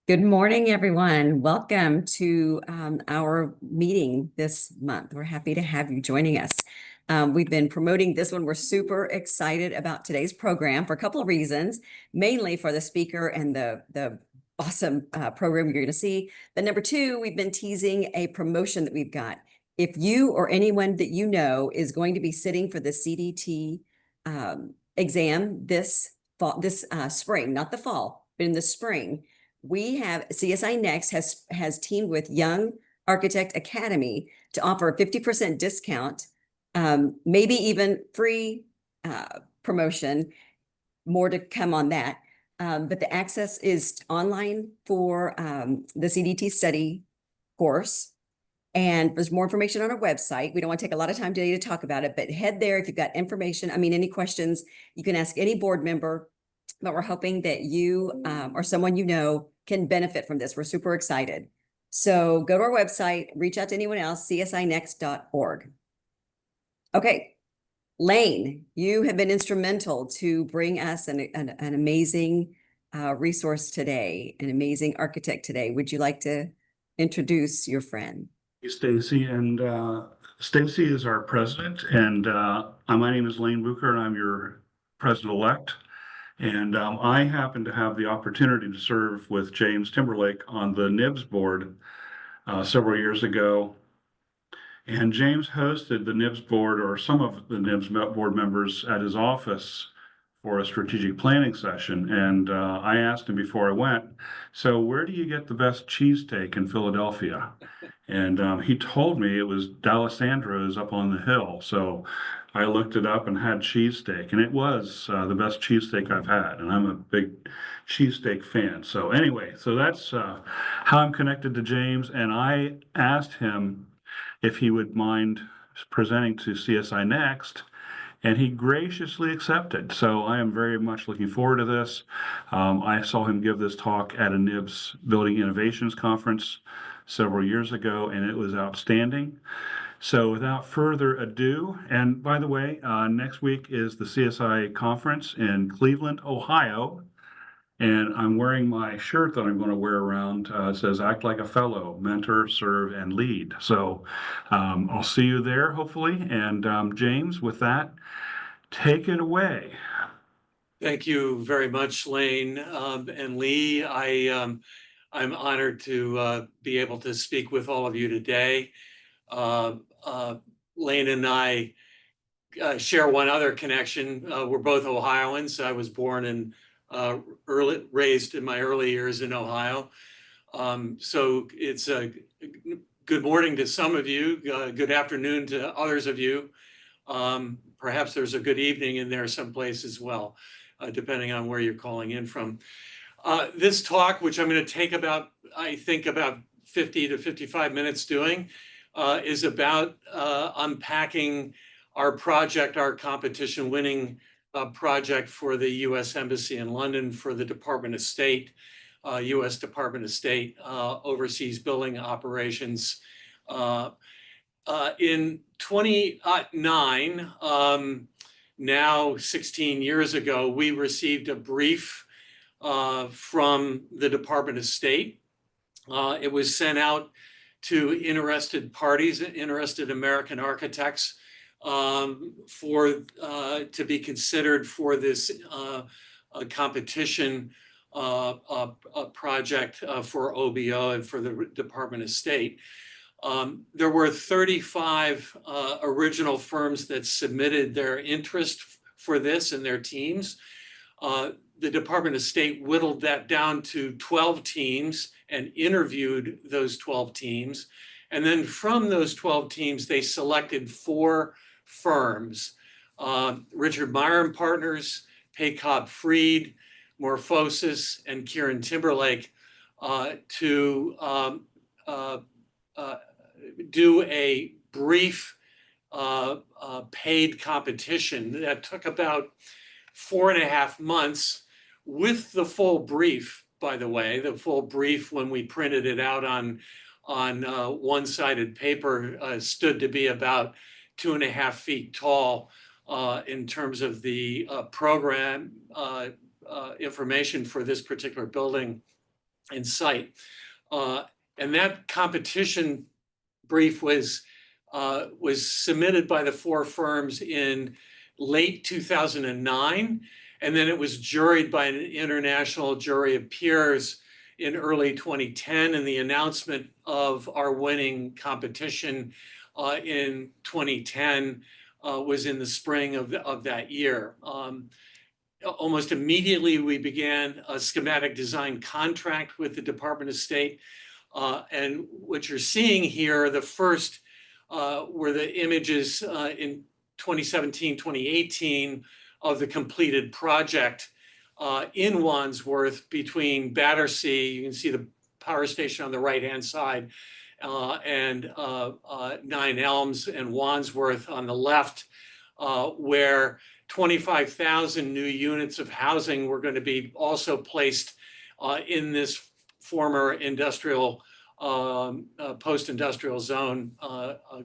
Good morning, everyone. Welcome to our meeting this month. We're happy to have you joining us. We've been promoting this one. We're super excited about today's program for a couple of reasons, mainly for the speaker and the awesome program you're going to see. But number two, we've been teasing a promotion that we've got. If you or anyone that you know is going to be sitting for the CDT exam this fall, this spring, not the fall, but in the spring, we have CSINext has teamed with Young Architect Academy to offer a 50% discount, maybe even free promotion. More to come on that. But the access is online for the CDT study course. And there's more information on our website. We don't want to take a lot of time today to talk about it, but head there if you've got information. Any questions, you can ask any board member. But we're hoping that you or someone you know can benefit from this. We're super excited. So go to our website, reach out to anyone else, CSINext.org. Okay, Lane, you have been instrumental to bring us an amazing resource today, an amazing architect today. Would you like to introduce your friend? Stacy, and Stacy is our president, and my name is Lane Bucher, and I'm your president-elect. And I happen to have the opportunity to serve with James Timberlake on the NIBS board several years ago. And James hosted the NIBS board, or some of the NIBS board members, at his office for a strategic planning session. And I asked him before I went, so where do you get the best cheesesteak in Philadelphia? And he told me it was D'Alessandro's up on the hill. So I looked it up and had cheesesteak, and it was the best cheesesteak I've had. And I'm a big cheesesteak fan. So anyway, so that's how I'm connected to James. And I asked him if he would mind presenting to CSINext, and he graciously accepted. So I am very much looking forward to this. I saw him give this talk at a NIBS Building Innovations Conference several years ago, and it was outstanding. So without further ado, and by the way, next week is the CSI conference in Cleveland, Ohio, and I'm wearing my shirt that I'm going to wear around. It says, "Act like a fellow, mentor, serve, and lead." So I'll see you there, hopefully. And James, with that, take it away. Thank you very much, Lane and Lee. I'm honored to be able to speak with all of you today. Lane and I share one other connection. We're both Ohioans. I was born and raised in my early years in Ohio. So it's a good morning to some of you, good afternoon to others of you. Perhaps there's a good evening in there someplace as well, depending on where you're calling in from. This talk, which I'm going to take about 50 to 55 minutes doing, is about unpacking our project, our competition winning project for the U.S. Embassy in London for the Department of State, U.S. Department of State, overseas building operations. In 2009, now 16 years ago, we received a brief from the Department of State. It was sent out to interested parties, interested American architects, to be considered for this competition project for OBO and for the Department of State. There were 35 original firms that submitted their interest for this and their teams. The Department of State whittled that down to 12 teams and interviewed those 12 teams. And then from those 12 teams, they selected 4 firms, Richard Meyer and Partners, Paycobb Freed, Morphosis, and KieranTimberlake, to do a brief paid competition that took about 4.5 months, with the full brief, by the way. The full brief, when we printed it out on one-sided paper, stood to be about 2.5 feet tall in terms of the program information for this particular building. and site. And that competition brief was submitted by the 4 firms in late 2009, and then it was juried by an international jury of peers in early 2010, and the announcement of our winning competition in 2010 was in the spring of that year. Almost immediately, we began a schematic design contract with the Department of State. And what you're seeing here, the first were the images in 2017, 2018 of the completed project in Wandsworth between Battersea, you can see the power station on the right-hand side, and 9 Elms and Wandsworth on the left, where 25,000 new units of housing were going to be also placed in this former industrial, post-industrial zone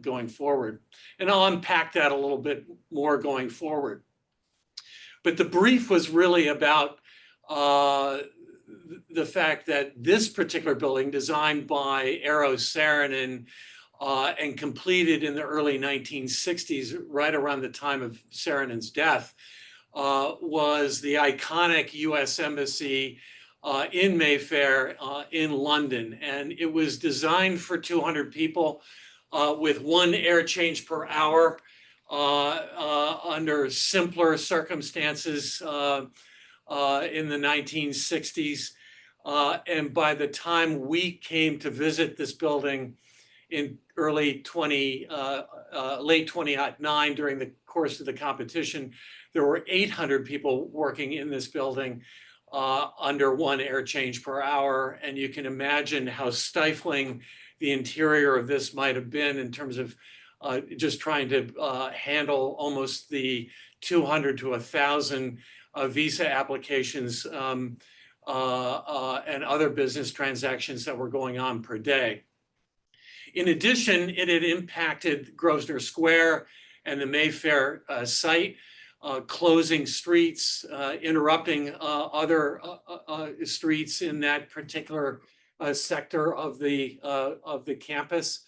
going forward. And I'll unpack that a little bit more going forward. But the brief was really about the fact that this particular building, designed by Eero Saarinen and completed in the early 1960s, right around the time of Saarinen's death, was the iconic US Embassy in Mayfair in London. And it was designed for 200 people with 1 air change per hour under simpler circumstances in the 1960s. And by the time we came to visit this building in late 2009 during the course of the competition, there were 800 people working in this building under 1 air change per hour. And you can imagine how stifling the interior of this might have been in terms of just trying to handle almost the 200 to 1,000 visa applications and other business transactions that were going on per day. In addition, it had impacted Grosvenor Square and the Mayfair site, closing streets, interrupting other streets in that particular sector of the campus.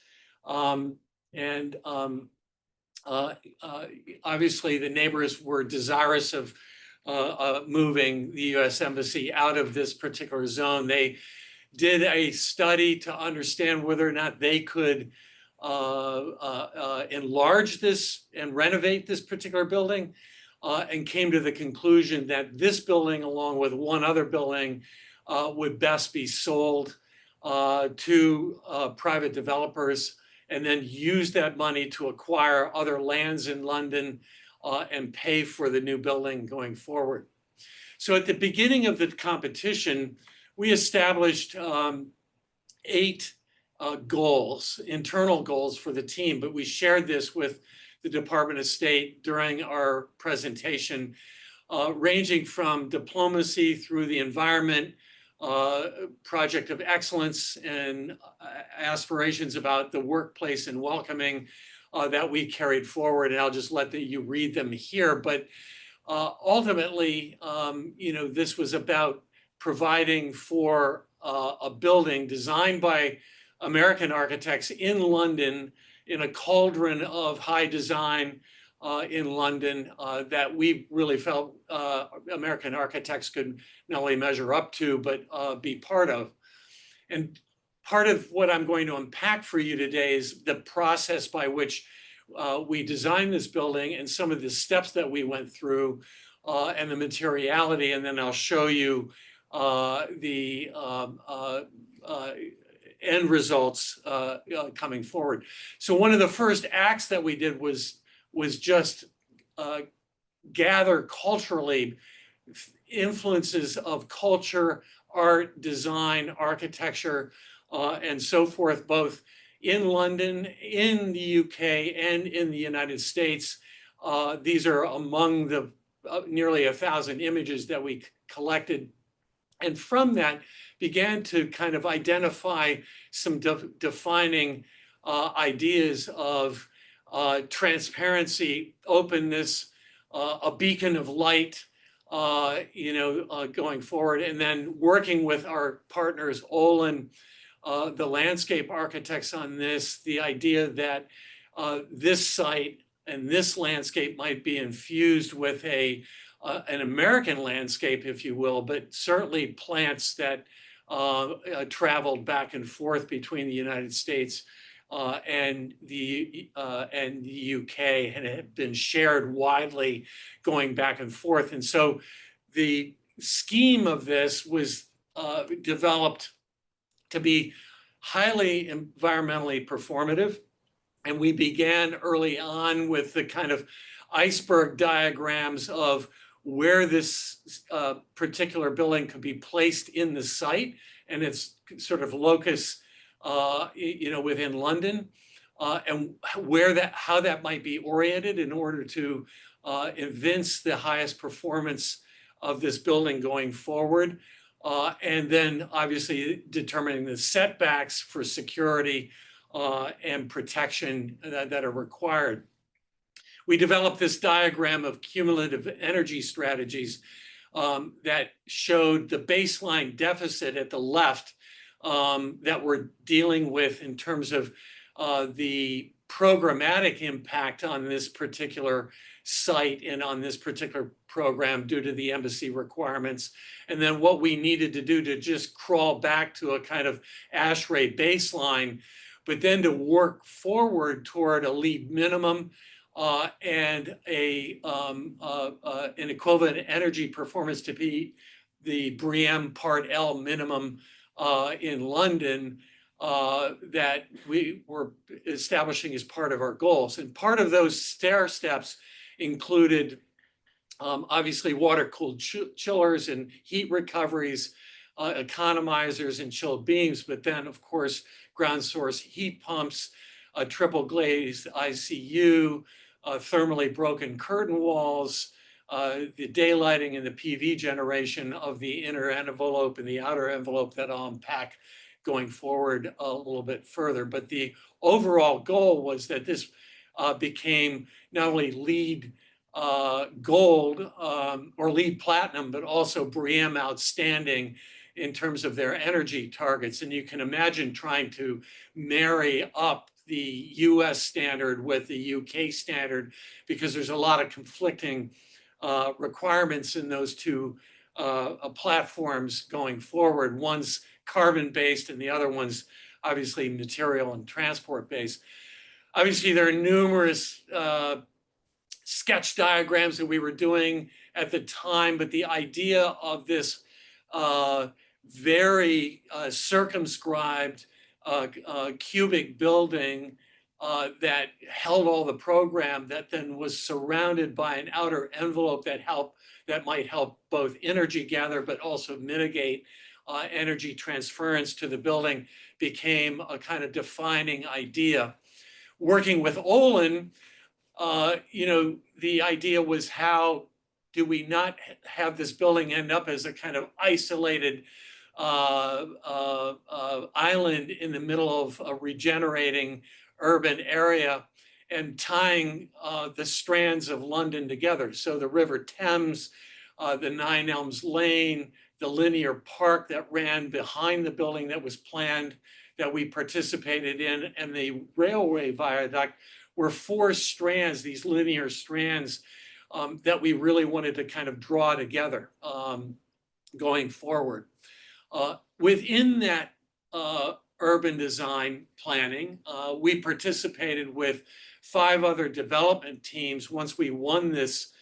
Obviously, the neighbors were desirous of moving the US Embassy out of this particular zone. They did a study to understand whether or not they could enlarge this and renovate this particular building, and came to the conclusion that this building, along with 1 other building, would best be sold to private developers, and then use that money to acquire other lands in London and pay for the new building going forward. So at the beginning of the competition, we established 8 goals, internal goals for the team, but we shared this with the Department of State during our presentation, ranging from diplomacy through the environment, project of excellence, and aspirations about the workplace and welcoming that we carried forward. And I'll just let you read them here. But ultimately, this was about providing for a building designed by American architects in London, in a cauldron of high design in London that we really felt American architects could not only measure up to, but be part of. And part of what I'm going to unpack for you today is the process by which we designed this building and some of the steps that we went through and the materiality. And then I'll show you the end results coming forward. So one of the first acts that we did was just gather culturally influences of culture, art, design, architecture, and so forth, both in London, in the UK, and in the United States. These are among the nearly 1,000 images that we collected. And from that, began to kind of identify some defining ideas of transparency, openness, a beacon of light, going forward, and then working with our partners, Olin, the landscape architects on this, the idea that this site and this landscape might be infused with an American landscape, if you will, but certainly plants that traveled back and forth between the United States and the UK, and it had been shared widely going back and forth. And so the scheme of this was developed to be highly environmentally performative. And we began early on with the kind of iceberg diagrams of where this particular building could be placed in the site and its sort of locus, within London, and how that might be oriented in order to evince the highest performance of this building going forward. And then obviously determining the setbacks for security and protection that are required. We developed this diagram of cumulative energy strategies that showed the baseline deficit at the left that we're dealing with in terms of the programmatic impact on this particular site and on this particular program due to the embassy requirements. And then what we needed to do to just crawl back to a kind of ASHRAE baseline, but then to work forward toward a LEED minimum and an equivalent energy performance to be the BREEAM Part L minimum in London that we were establishing as part of our goals. And part of those stair steps included obviously water-cooled chillers and heat recoveries, economizers and chilled beams, but then of course ground source heat pumps, a triple glazed ICU, thermally broken curtain walls, the daylighting and the PV generation of the inner envelope and the outer envelope that I'll unpack going forward a little bit further. But the overall goal was that this became not only LEED gold or LEED platinum, but also BREEAM outstanding in terms of their energy targets. And you can imagine trying to marry up the US standard with the UK standard, because there's a lot of conflicting requirements in those two platforms going forward. One's carbon-based and the other one's obviously material and transport-based. Obviously, there are numerous sketch diagrams that we were doing at the time, but the idea of this very circumscribed cubic building that held all the program, that then was surrounded by an outer envelope that might help both energy gather but also mitigate energy transference to the building, became a kind of defining idea. Working with Olin, the idea was, how do we not have this building end up as a kind of isolated island in the middle of a regenerating urban area, and tying the strands of London together. So the River Thames, the 9 Elms Lane, the linear park that ran behind the building that was planned, that we participated in, and the railway viaduct were 4 strands, these linear strands that we really wanted to kind of draw together going forward. Within that urban design planning, we participated with 5 other development teams once we won this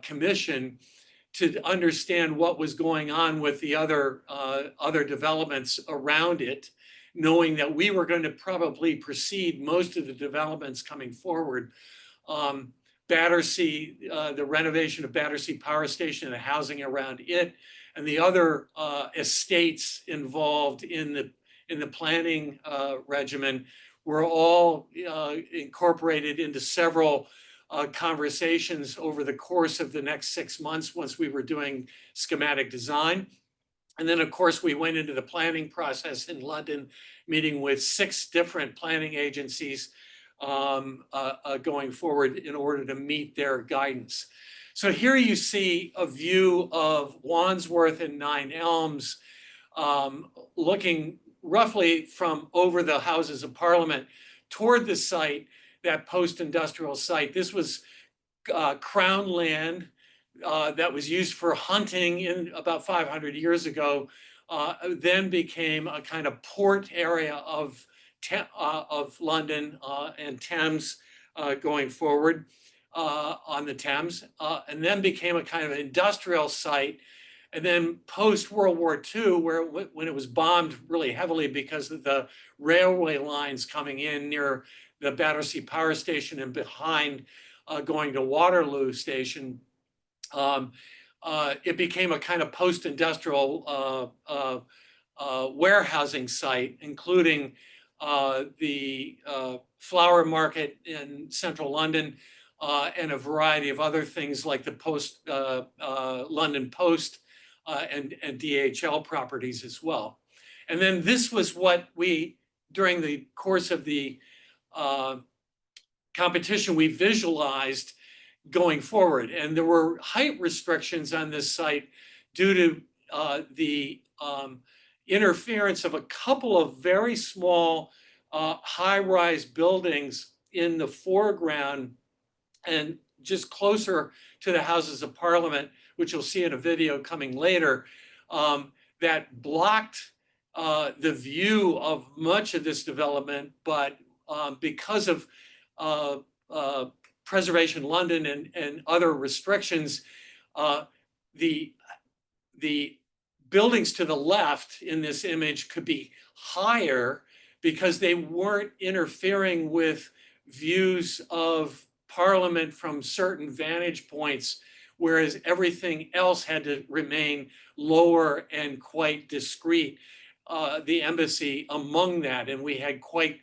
commission, to understand what was going on with the other developments around it, knowing that we were going to probably precede most of the developments coming forward. Battersea, the renovation of Battersea Power Station and the housing around it, and the other estates involved in the planning regimen were all incorporated into several conversations over the course of the next 6 months once we were doing schematic design. And then, of course, we went into the planning process in London, meeting with 6 different planning agencies going forward in order to meet their guidance. So here you see a view of Wandsworth and 9 Elms, looking roughly from over the Houses of Parliament toward the site, that post-industrial site. This was crown land that was used for hunting in about 500 years ago, then became a kind of port area of London and Thames going forward on the Thames, and then became a kind of industrial site. And then post World War II, when it was bombed really heavily because of the railway lines coming in near the Battersea Power Station and behind going to Waterloo Station, it became a kind of post-industrial warehousing site, including the flower market in central London and a variety of other things like the London Post and DHL properties as well. And then this was what during the course of the competition, we visualized going forward. And there were height restrictions on this site due to the interference of a couple of very small high-rise buildings in the foreground and just closer to the Houses of Parliament, which you'll see in a video coming later, that blocked the view of much of this development. But because of Preservation London and other restrictions, the buildings to the left in this image could be higher because they weren't interfering with views of Parliament from certain vantage points, whereas everything else had to remain lower and quite discreet, the embassy among that. And we had quite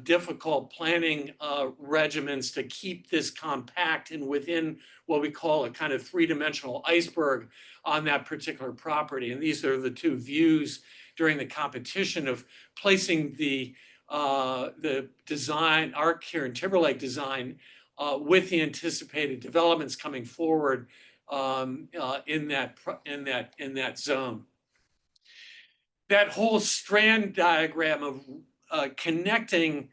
difficult planning regimens to keep this compact and within what we call a kind of three-dimensional iceberg on that particular property. And these are the two views during the competition of placing the design, our KieranTimberlake design, with the anticipated developments coming forward in that zone. That whole strand diagram of connecting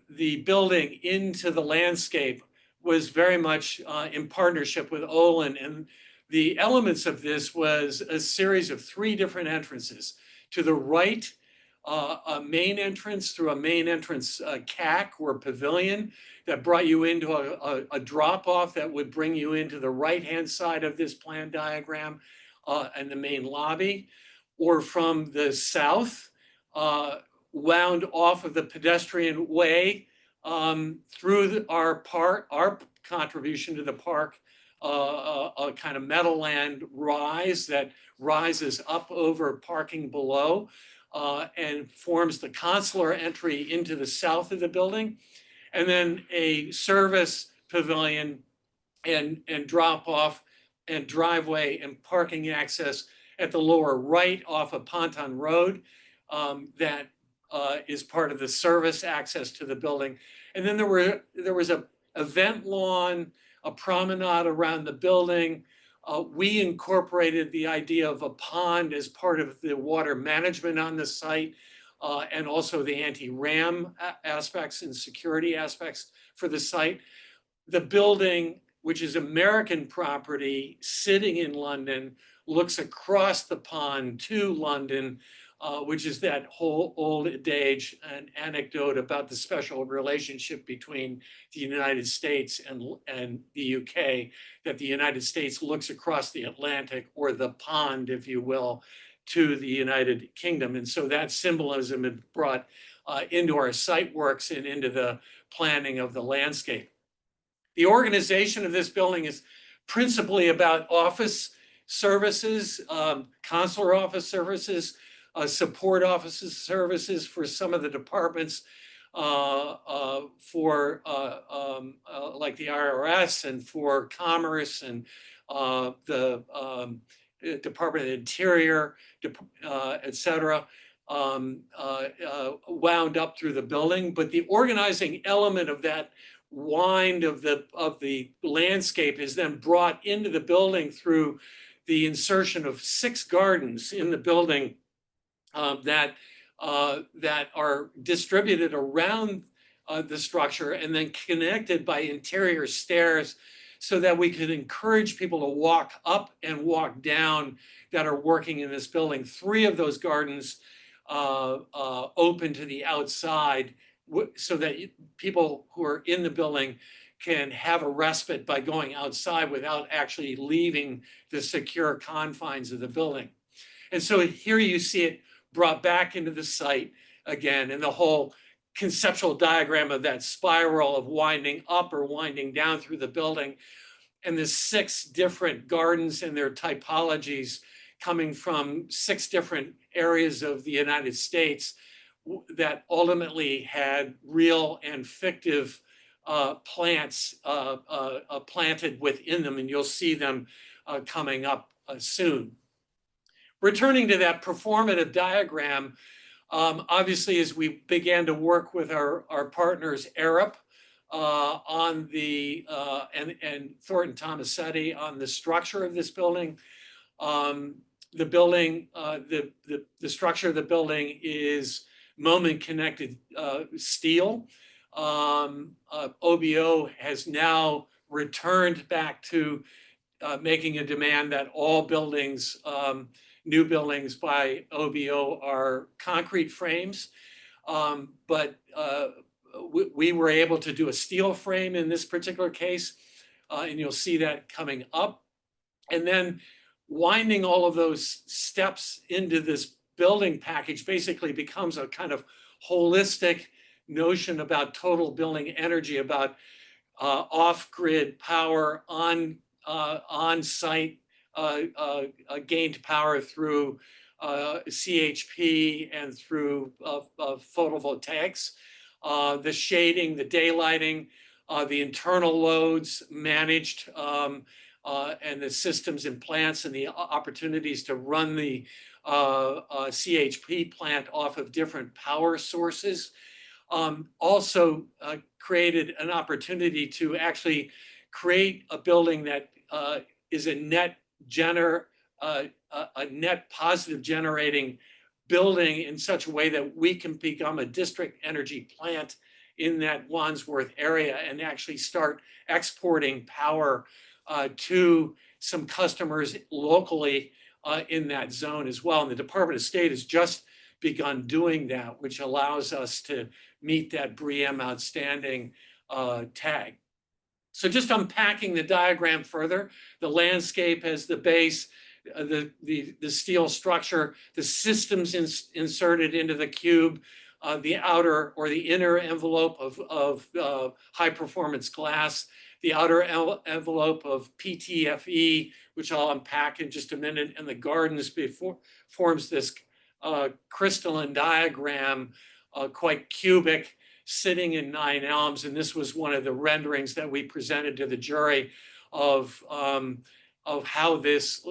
the building into the landscape was very much in partnership with Olin. And the elements of this was a series of 3 different entrances. To the right, a main entrance through a main entrance CAC or pavilion that brought you into a drop-off that would bring you into the right-hand side of this plan diagram and the main lobby. Or from the south, wound off of the pedestrian way through our contribution to the park, a kind of meadowland rise that rises up over parking below and forms the consular entry into the south of the building. And then a service pavilion and drop off and driveway and parking access at the lower right off of Ponton Road that is part of the service access to the building. And then there was a event lawn, a promenade around the building. We incorporated the idea of a pond as part of the water management on the site and also the anti-ram aspects and security aspects for the site. The building, which is American property sitting in London, looks across the pond to London, which is that whole old adage and anecdote about the special relationship between the United States and the UK, that the United States looks across the Atlantic, or the pond, if you will, to the United Kingdom. And so that symbolism had brought into our site works and into the planning of the landscape. The organization of this building is principally about office services, consular office services, support offices services for some of the departments for like the IRS and for Commerce and the Department of Interior, et cetera, wound up through the building. But the organizing element of that wind of the landscape is then brought into the building through the insertion of 6 gardens in the building that are distributed around the structure and then connected by interior stairs, so that we could encourage people to walk up and walk down that are working in this building. 3 of those gardens open to the outside, so that people who are in the building can have a respite by going outside without actually leaving the secure confines of the building. And so here you see it brought back into the site again, and the whole conceptual diagram of that spiral of winding up or winding down through the building, and the 6 different gardens and their typologies coming from 6 different areas of the United States that ultimately had real and fictive plants planted within them, and you'll see them coming up soon. Returning to that performative diagram, obviously, as we began to work with our partners, Arup, on the and Thornton Tomasetti on the structure of this building. The building, the structure of the building is moment connected steel. OBO has now returned back to making a demand that all buildings, new buildings by OBO, are concrete frames. But we were able to do a steel frame in this particular case, and you'll see that coming up. And then winding all of those steps into this building package basically becomes a kind of holistic notion about total building energy, about off-grid power, on-site gained power through CHP and through photovoltaics, the shading, the daylighting, the internal loads managed, and the systems and plants, and the opportunities to run the CHP plant off of different power sources. Also created an opportunity to actually create a building that is a net positive generating building in such a way that we can become a district energy plant in that Wandsworth area and actually start exporting power to some customers locally in that zone as well. And the Department of State has just begun doing that, which allows us to meet that BREEAM outstanding tag. So just unpacking the diagram further, the landscape as the base, the steel structure, the systems inserted into the cube, the outer or the inner envelope of high performance glass, the outer envelope of PTFE, which I'll unpack in just a minute, and the gardens forms this crystalline diagram, quite cubic, sitting in 9 Elms. And this was one of the renderings that we presented to the jury of how this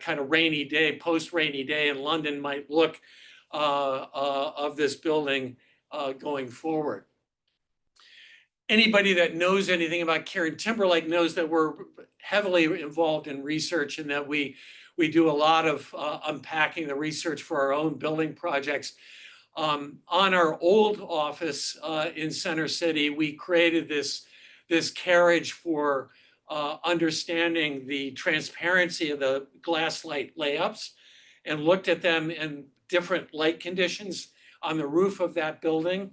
kind of rainy day, post-rainy day in London might look of this building going forward. Anybody that knows anything about KieranTimberlake knows that we're heavily involved in research, and that we do a lot of unpacking the research for our own building projects. On our old office in Center City, we created this carriage for understanding the transparency of the glass light layups, and looked at them in different light conditions on the roof of that building,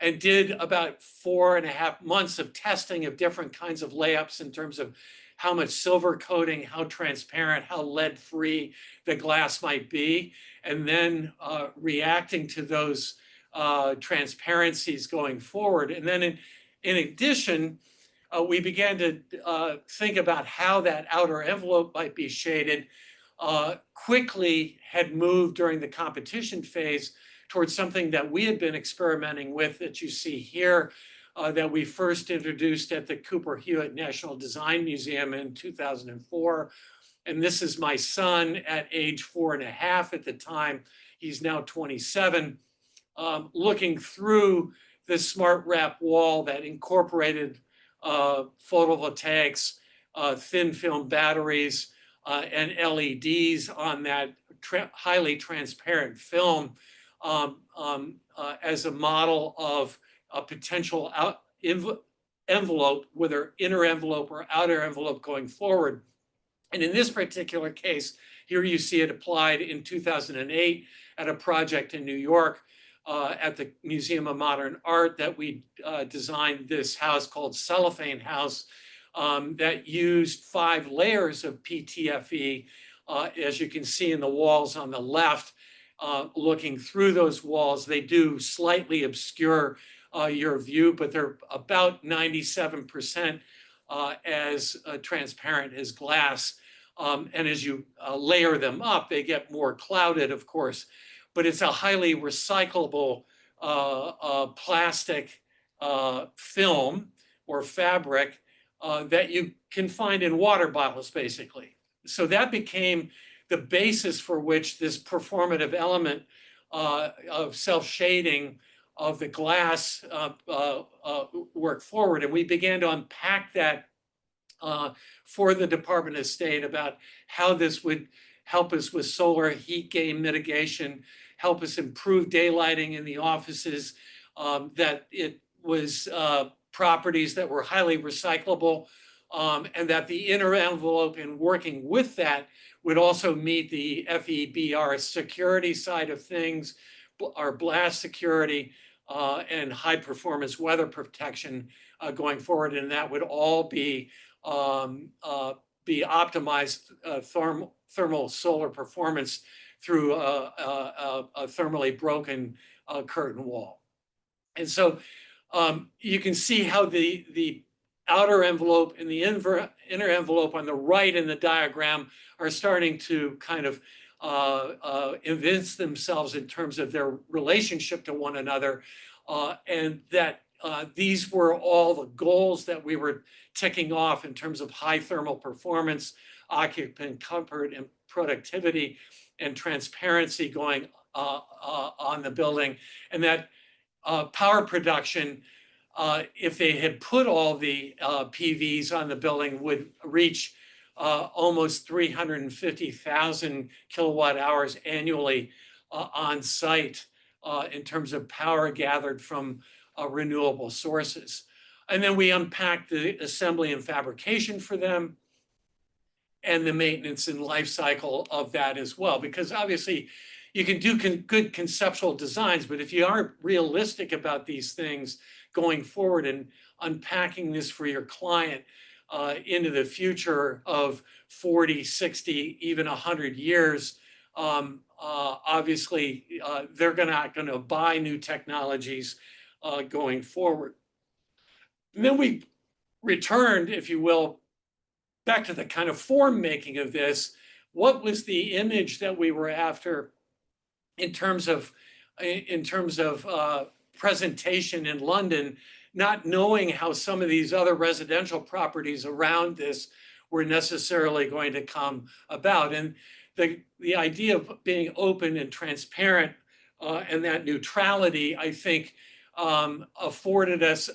and did about 4.5 months of testing of different kinds of layups in terms of how much silver coating, how transparent, how lead-free the glass might be, and then reacting to those transparencies going forward. And then in addition, we began to think about how that outer envelope might be shaded. Quickly had moved during the competition phase towards something that we had been experimenting with, that you see here, that we first introduced at the Cooper Hewitt National Design Museum in 2004. And this is my son at age 4.5 at the time. He's now 27, looking through this smart wrap wall that incorporated photovoltaics, thin film batteries, and LEDs on that highly transparent film as a model of a potential envelope, whether inner envelope or outer envelope going forward. And in this particular case, here you see it applied in 2008 at a project in New York at the Museum of Modern Art that we designed this house called Cellophane House that used 5 layers of PTFE, as you can see in the walls on the left. Looking through those walls, they do slightly obscure your view, but they're about 97% as transparent as glass. And as you layer them up, they get more clouded, of course. But it's a highly recyclable plastic film or fabric that you can find in water bottles, basically. So that became the basis for which this performative element of self-shading of the glass worked forward. And we began to unpack that for the Department of State about how this would help us with solar heat gain mitigation, help us improve daylighting in the offices, that it was properties that were highly recyclable, and that the inner envelope in working with that would also meet the FEBR security side of things, our blast security, and high performance weather protection going forward. And that would all be optimized thermal solar performance through a thermally broken curtain wall. And so you can see how the outer envelope and the inner envelope on the right in the diagram are starting to kind of evince themselves in terms of their relationship to one another, and that these were all the goals that we were ticking off in terms of high thermal performance, occupant comfort, and productivity, and transparency going on the building. And that power production, if they had put all the PVs on the building, would reach almost 350,000 kilowatt hours annually on site in terms of power gathered from renewable sources. And then we unpacked the assembly and fabrication for them and the maintenance and life cycle of that as well. Because obviously you can do good conceptual designs, but if you aren't realistic about these things going forward and unpacking this for your client into the future of 40, 60, even 100 years, obviously they're not going to buy new technologies going forward. And then we returned, if you will, back to the kind of form making of this. What was the image that we were after in terms of presentation in London, not knowing how some of these other residential properties around this were necessarily going to come about. And the idea of being open and transparent and that neutrality, I think, afforded us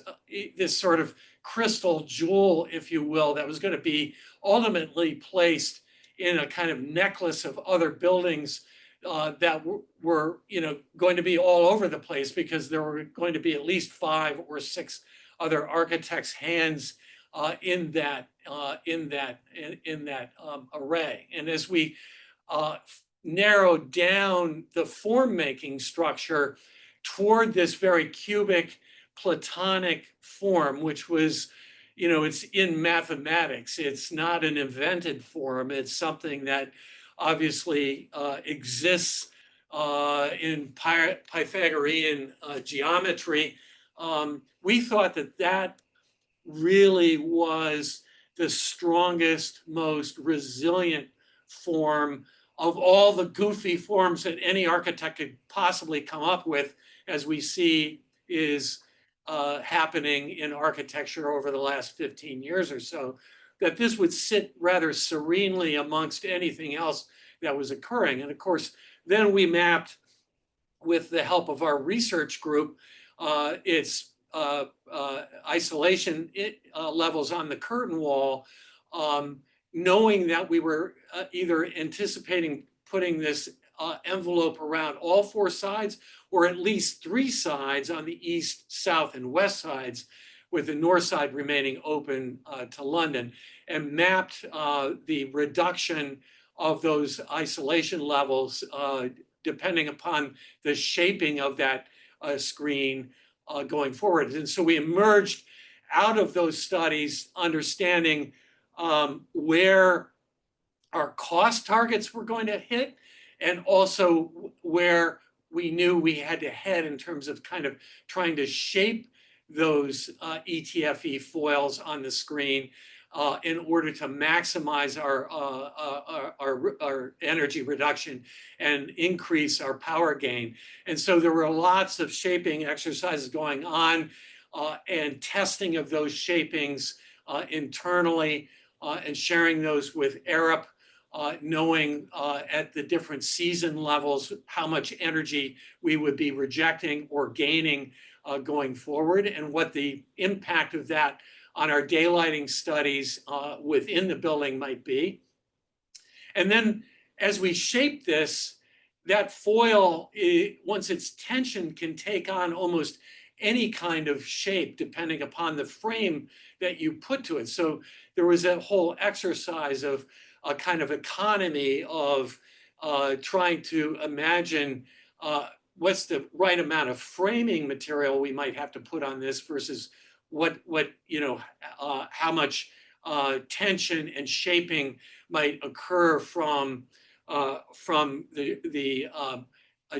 this sort of crystal jewel, if you will, that was going to be ultimately placed in a kind of necklace of other buildings that were going to be all over the place, because there were going to be at least 5 or 6 other architects' hands in that array. And as we narrowed down the form making structure toward this very cubic Platonic form, which was, it's in mathematics. It's not an invented form. It's something that obviously exists in Pythagorean geometry. We thought that really was the strongest, most resilient form of all the goofy forms that any architect could possibly come up with, as we see is happening in architecture over the last 15 years or so, that this would sit rather serenely amongst anything else that was occurring. And of course, then we mapped, with the help of our research group, its isolation levels on the curtain wall, knowing that we were either anticipating putting this envelope around all 4 sides, or at least 3 sides on the east, south, and west sides, with the north side remaining open to London, and mapped the reduction of those isolation levels depending upon the shaping of that screen going forward. And so we emerged out of those studies understanding where our cost targets were going to hit, and also where we knew we had to head in terms of kind of trying to shape those ETFE foils on the screen in order to maximize our energy reduction and increase our power gain. And so there were lots of shaping exercises going on and testing of those shapings internally and sharing those with Arup, knowing at the different season levels how much energy we would be rejecting or gaining going forward, and what the impact of that on our daylighting studies within the building might be. And then as we shape this, that foil, once it's tensioned, can take on almost any kind of shape depending upon the frame that you put to it. So there was a whole exercise of a kind of economy of trying to imagine what's the right amount of framing material we might have to put on this versus what how much tension and shaping might occur from the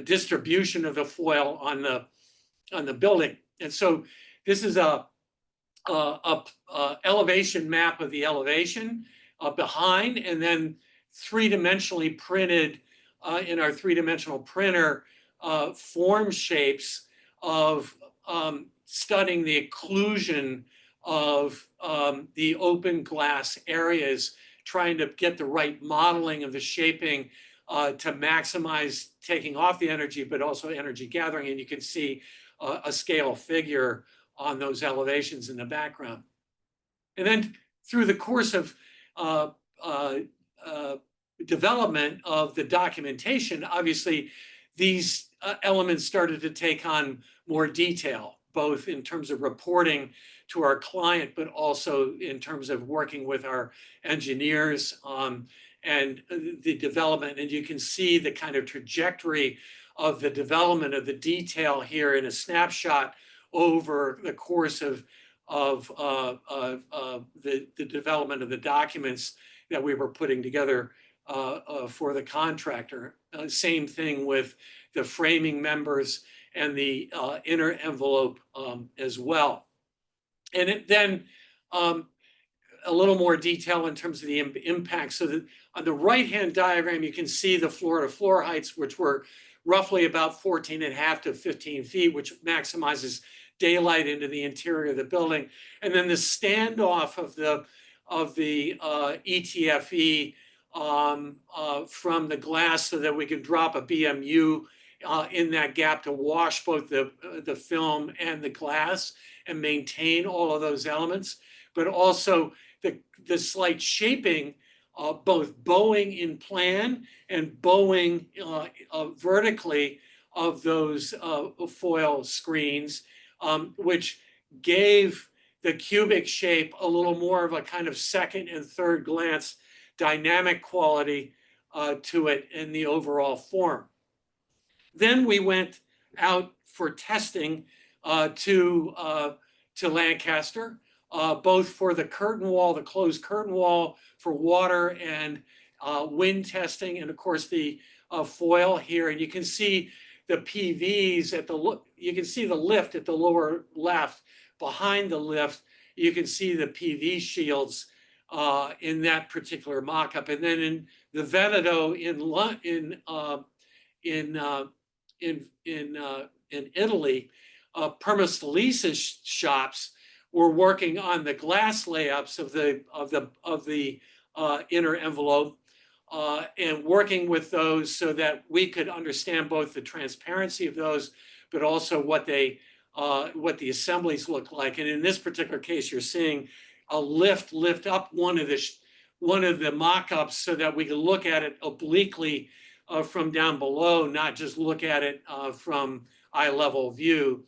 distribution of the foil on the building. And so this is a elevation map of the elevation behind, and then 3-dimensionally printed in our 3-dimensional printer form shapes of studying the occlusion of the open glass areas, trying to get the right modeling of the shaping to maximize taking off the energy, but also energy gathering. And you can see a scale figure on those elevations in the background. And then through the course of development of the documentation, obviously these elements started to take on more detail, both in terms of reporting to our client, but also in terms of working with our engineers and the development. And you can see the kind of trajectory of the development of the detail here in a snapshot over the course of the development of the documents that we were putting together for the contractor. Same thing with the framing members and the inner envelope as well. And then a little more detail in terms of the impact. So that on the right-hand diagram, you can see the floor-to-floor heights, which were roughly about 14.5 to 15 feet, which maximizes daylight into the interior of the building. And then the standoff of the ETFE from the glass, so that we could drop a BMU in that gap to wash both the film and the glass and maintain all of those elements, but also the slight shaping, both bowing in plan and bowing vertically of those foil screens, which gave the cubic shape a little more of a kind of second and third glance dynamic quality to it in the overall form. Then we went out for testing to Lancaster, both for the curtain wall, the closed curtain wall, for water and wind testing, and of course the foil here. And you can see the PVs you can see the lift at the lower left. Behind the lift, you can see the PV shields in that particular mock-up. And then in the Veneto in Italy, Permastelis shops were working on the glass layups of the inner envelope and working with those so that we could understand both the transparency of those, but also what they what the assemblies look like. And in this particular case, you're seeing a lift up one of the mock-ups so that we can look at it obliquely from down below, not just look at it from eye level view.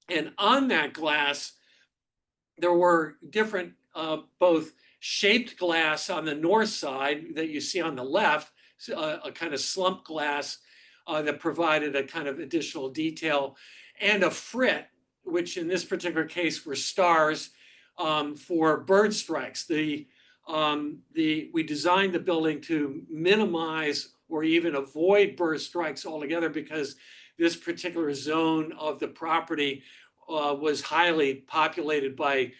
And on that glass, there were different both shaped glass on the north side that you see on the left, a kind of slump glass that provided a kind of additional detail, and a frit, which in this particular case were stars for bird strikes. We designed the building to minimize or even avoid bird strikes altogether because this particular zone of the property was highly populated by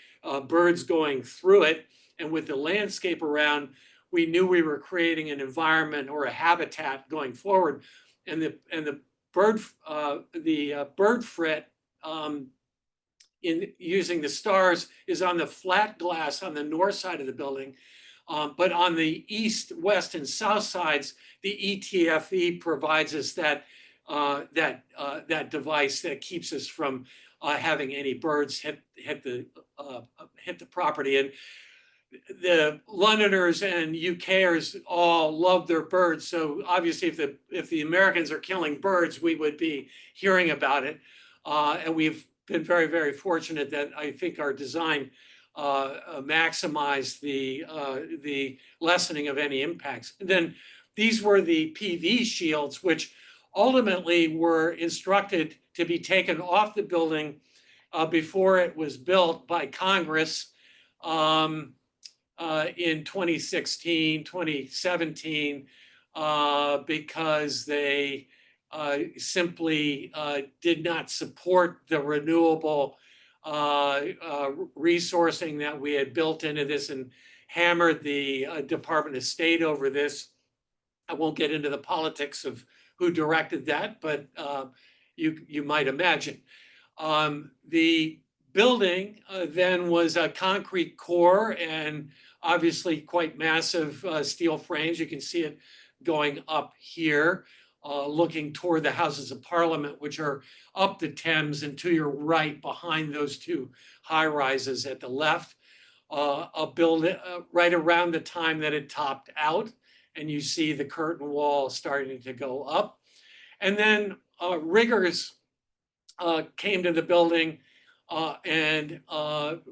birds going through it. And with the landscape around, we knew we were creating an environment or a habitat going forward. And the bird frit in using the stars is on the flat glass on the north side of the building. But on the east, west, and south sides, the ETFE provides us that device that keeps us from having any birds hit the property. And the Londoners and UKers all love their birds. So obviously, if the Americans are killing birds, we would be hearing about it. And we've been very, very fortunate that I think our design maximized the lessening of any impacts. And then these were the PV shields, which ultimately were instructed to be taken off the building before it was built by Congress in 2016, 2017, because they simply did not support the renewable resourcing that we had built into this and hammered the Department of State over this. I won't get into the politics of who directed that, but you might imagine. The building then was a concrete core and obviously quite massive steel frames. You can see it going up here, looking toward the Houses of Parliament, which are up the Thames and to your right behind those two high rises at the left. A building right around the time that it topped out, and you see the curtain wall starting to go up. And then riggers came to the building and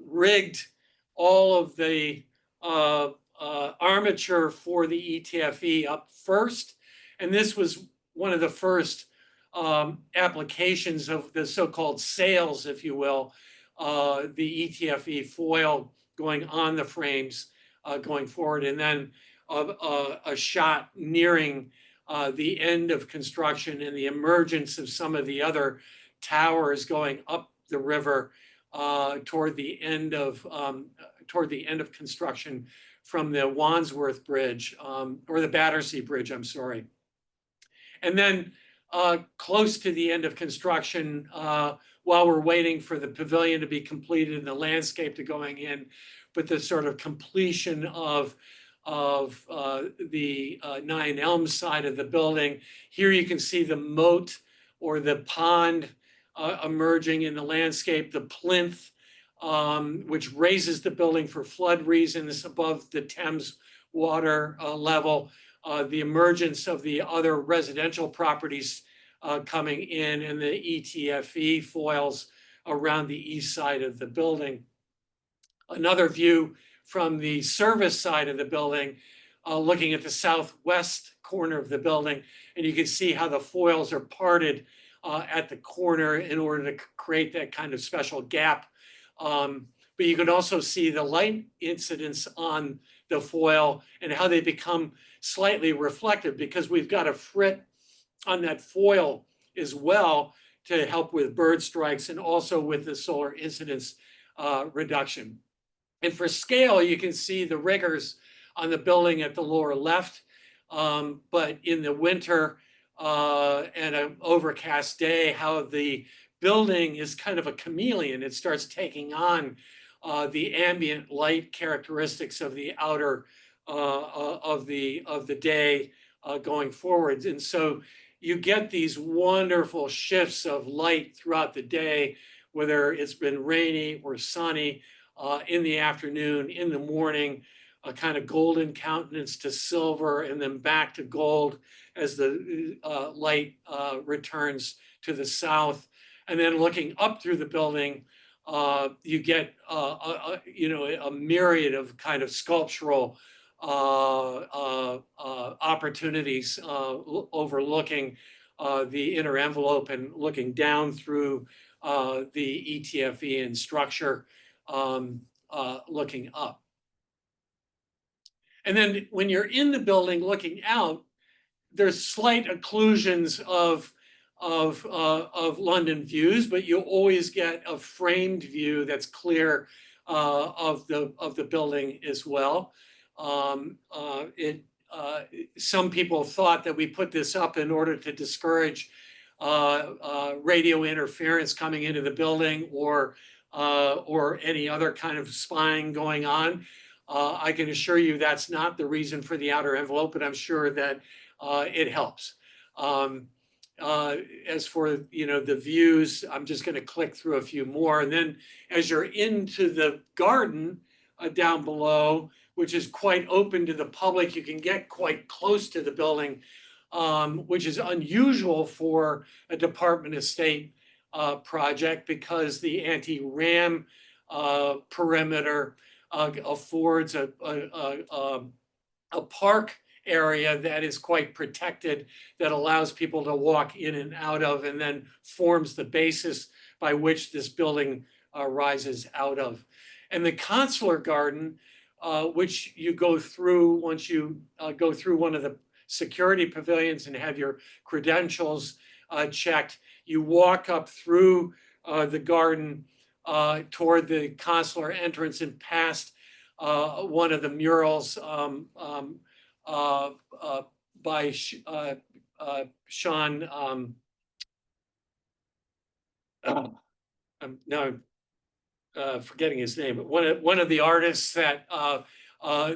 rigged all of the armature for the ETFE up first. And this was one of the first applications of the so-called sails, if you will, the ETFE foil going on the frames going forward. And then a shot nearing the end of construction and the emergence of some of the other towers going up the river toward the end of construction from the Wandsworth Bridge or the Battersea Bridge, I'm sorry. And then close to the end of construction, while we're waiting for the pavilion to be completed and the landscape to going in, but the sort of completion of the 9 Elms side of the building. Here you can see the moat or the pond emerging in the landscape, the plinth, which raises the building for flood reasons above the Thames water level, the emergence of the other residential properties coming in, and the ETFE foils around the east side of the building. Another view from the service side of the building, looking at the southwest corner of the building, and you can see how the foils are parted at the corner in order to create that kind of special gap. But you can also see the light incidence on the foil and how they become slightly reflective, because we've got a frit on that foil as well to help with bird strikes and also with the solar incidence reduction. And for scale, you can see the riggers on the building at the lower left, but in the winter and an overcast day, how the building is kind of a chameleon. It starts taking on the ambient light characteristics of the outer of the day going forwards. And so you get these wonderful shifts of light throughout the day whether it's been rainy or sunny, in the afternoon, in the morning, a kind of golden countenance to silver, and then back to gold as the light returns to the south. And then looking up through the building, you get a myriad of kind of sculptural opportunities overlooking the inner envelope and looking down through the ETFE and structure, looking up. And then when you're in the building looking out, there's slight occlusions of London views, but you always get a framed view that's clear of the building as well. Some people thought that we put this up in order to discourage radio interference coming into the building or any other kind of spying going on. I can assure you that's not the reason for the outer envelope, but I'm sure that it helps. As for the views, I'm just going to click through a few more, and then as you're into the garden down below, which is quite open to the public, you can get quite close to the building, which is unusual for a Department of State project because the anti-ram perimeter affords a park area that is quite protected, that allows people to walk in and out of, and then forms the basis by which this building rises out of. And the consular garden, which you go through once you go through one of the security pavilions and have your credentials checked, you walk up through the garden toward the consular entrance and past one of the murals by Sean. I'm forgetting his name, but one of the artists that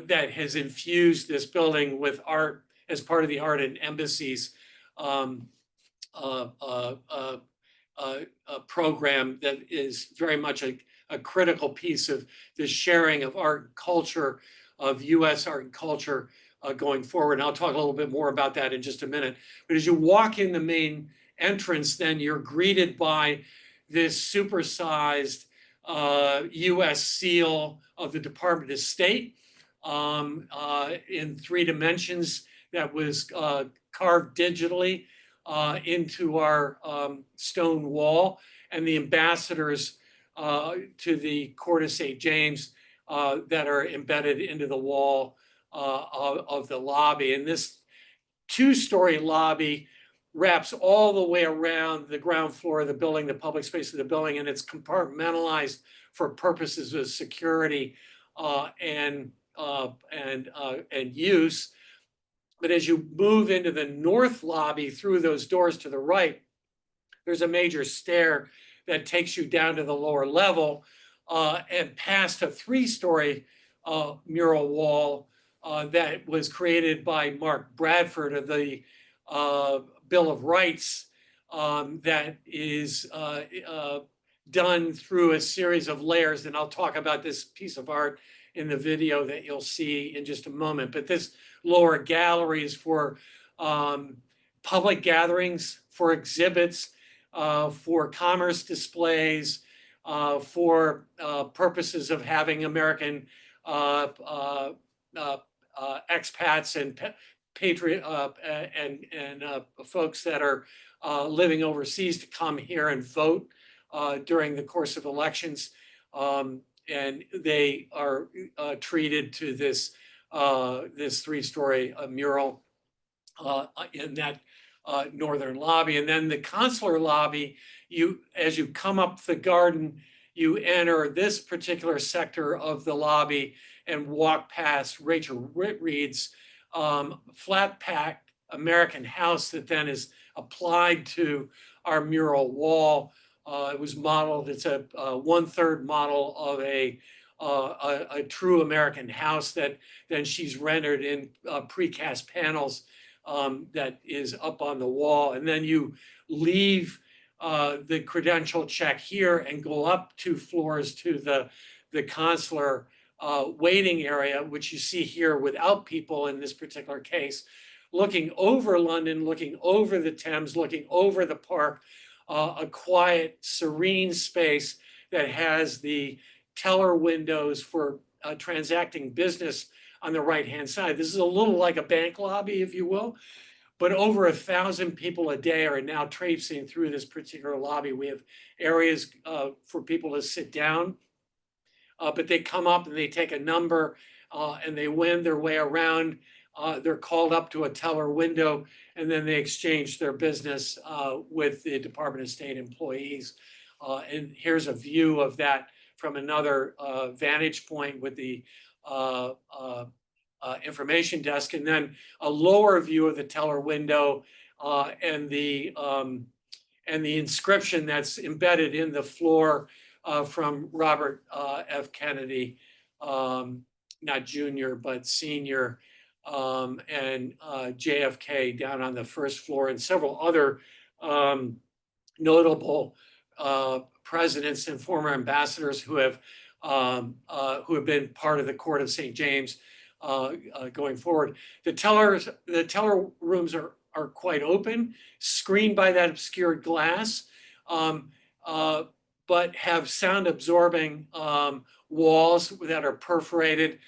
that has infused this building with art as part of the Art and Embassies program that is very much a critical piece of the sharing of art and culture, of U.S. art and culture going forward. And I'll talk a little bit more about that in just a minute. But as you walk in the main entrance, then you're greeted by this supersized U.S. seal of the Department of State in 3 dimensions that was carved digitally into our stone wall, and the ambassadors to the Court of St. James that are embedded into the wall of the lobby. And this 2-story lobby wraps all the way around the ground floor of the building, the public space of the building, and it's compartmentalized for purposes of security and use. But as you move into the north lobby through those doors to the right, there's a major stair that takes you down to the lower level and past a 3-story mural wall that was created by Mark Bradford of the Bill of Rights, that is done through a series of layers. And I'll talk about this piece of art in the video that you'll see in just a moment. But this lower gallery is for public gatherings, for exhibits, for commerce displays, for purposes of having American expats and folks that are living overseas to come here and vote during the course of elections. And they are treated to this 3-story mural in that northern lobby. And then the consular lobby, as you come up the garden, you enter this particular sector of the lobby and walk past Rachel Reed's flat pack American house that then is applied to our mural wall. It was modeled, it's a 1/3 model of a true American house that then she's rendered in precast panels that is up on the wall. And then you leave the credential check here and go up 2 floors to the consular waiting area, which you see here without people in this particular case, looking over London, looking over the Thames, looking over the park, a quiet, serene space that has the teller windows for transacting business on the right-hand side. This is a little like a bank lobby, if you will, but over 1,000 people a day are now traipsing through this particular lobby. We have areas for people to sit down, but they come up and they take a number and they win their way around. They're called up to a teller window, and then they exchange their business with the Department of State employees. And here's a view of that from another vantage point with the information desk, and then a lower view of the teller window and the inscription that's embedded in the floor from Robert F. Kennedy, not junior, but senior, and JFK down on the first floor, and several other notable presidents and former ambassadors who have been part of the court of St. James going forward. The teller rooms are quite open, screened by that obscured glass, but have sound absorbing walls that are perforated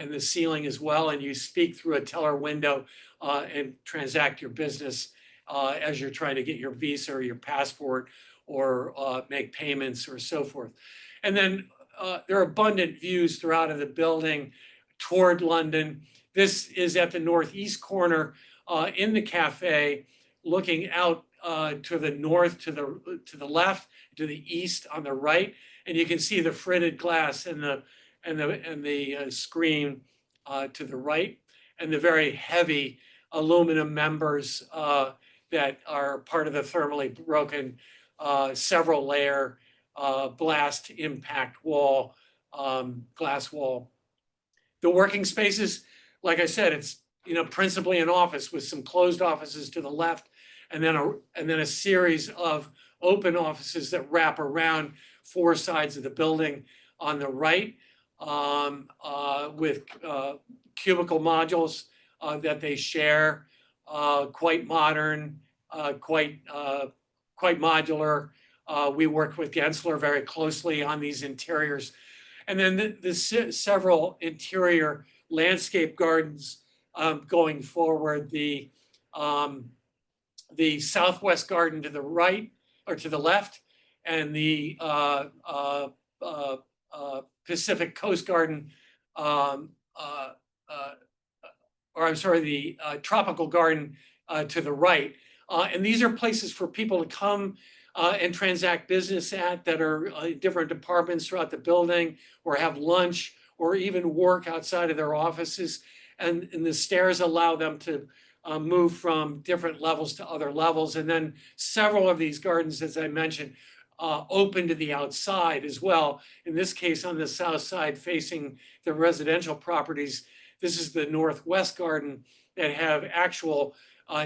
in the ceiling as well. And you speak through a teller window and transact your business as you're trying to get your visa or your passport or make payments or so forth. And then there are abundant views throughout of the building toward London. This is at the northeast corner in the cafe, looking out to the north, to the left, to the east on the right, and you can see the fritted glass and the screen to the right, and the very heavy aluminum members that are part of the thermally broken several layer blast impact wall, glass wall. The working spaces, like I said, it's principally an office with some closed offices to the left, and then a series of open offices that wrap around 4 sides of the building on the right, with cubicle modules that they share, quite modern, quite modular. We worked with Gensler very closely on these interiors. And then the several interior landscape gardens going forward. The southwest garden to the right or to the left, and the Pacific Coast Garden, the tropical garden to the right. And these are places for people to come and transact business at, that are different departments throughout the building, or have lunch, or even work outside of their offices. And the stairs allow them to move from different levels to other levels. And then several of these gardens, as I mentioned, open to the outside as well. In this case, on the south side facing the residential properties, this is the Northwest Garden that have actual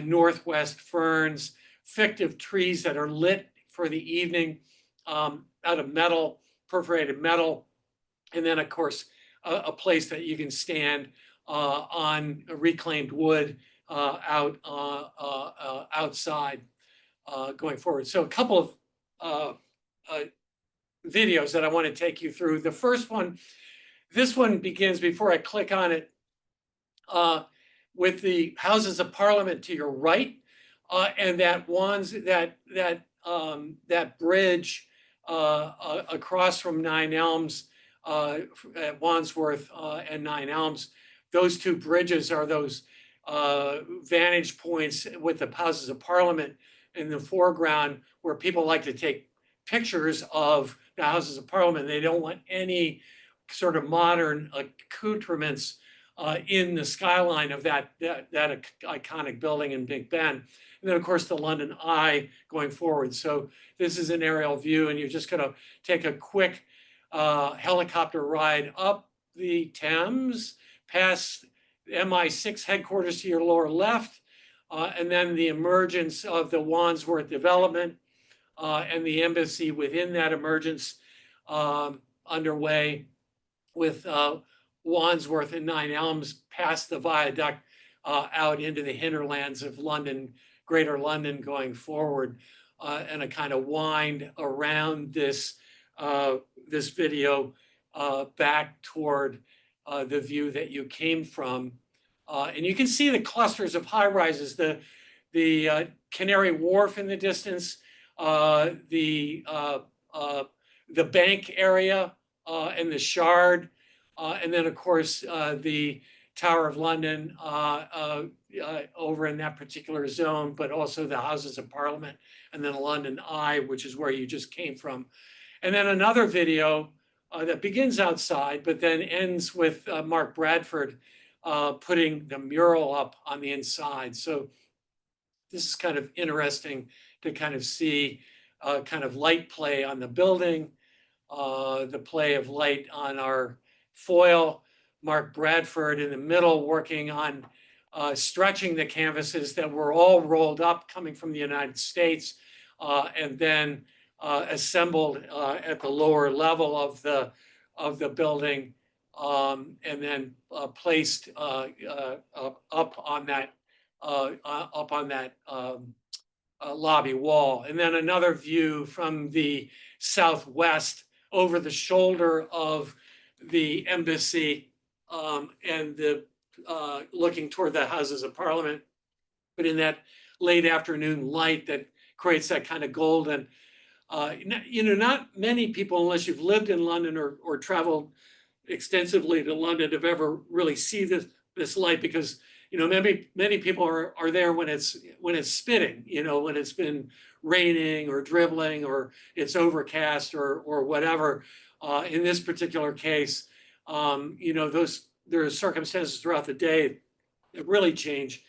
Northwest ferns, fictive trees that are lit for the evening out of metal, perforated metal. And then, of course, a place that you can stand on reclaimed wood outside going forward. So a couple of videos that I want to take you through. The first one, this one begins, before I click on it, with the Houses of Parliament to your right, and that bridge across from 9 Elms at Wandsworth and 9 Elms. Those 2 bridges are those vantage points with the Houses of Parliament in the foreground, where people like to take pictures of the Houses of Parliament. They don't want any sort of modern accoutrements in the skyline of that iconic building in Big Ben. And then, of course, the London Eye going forward. So this is an aerial view, and you're just going to take a quick helicopter ride up the Thames, past MI6 headquarters to your lower left, and then the emergence of the Wandsworth development and the embassy within that emergence underway, with Wandsworth and 9 Elms past the viaduct out into the hinterlands of London, Greater London going forward, and a kind of wind around this this video back toward the view that you came from. And you can see the clusters of high rises, the Canary Wharf in the distance, the bank area, and the Shard, and then of course the Tower of London over in that particular zone, but also the Houses of Parliament, and then London Eye, which is where you just came from. And then another video that begins outside, but then ends with Mark Bradford putting the mural up on the inside. So this is kind of interesting to kind of see kind of light play on the building, the play of light on our foil. Mark Bradford in the middle working on stretching the canvases that were all rolled up coming from the United States, and then assembled at the lower level of the building, and then placed up on that lobby wall. And then another view from the southwest over the shoulder of the embassy, and the looking toward the Houses of Parliament, but in that late afternoon light that creates that kind of golden. Not many people, unless you've lived in London or traveled extensively to London, have ever really see this light, because many people are there when it's spitting, when it's been raining or dribbling or it's overcast or whatever. In this particular case, there are circumstances throughout the day that really change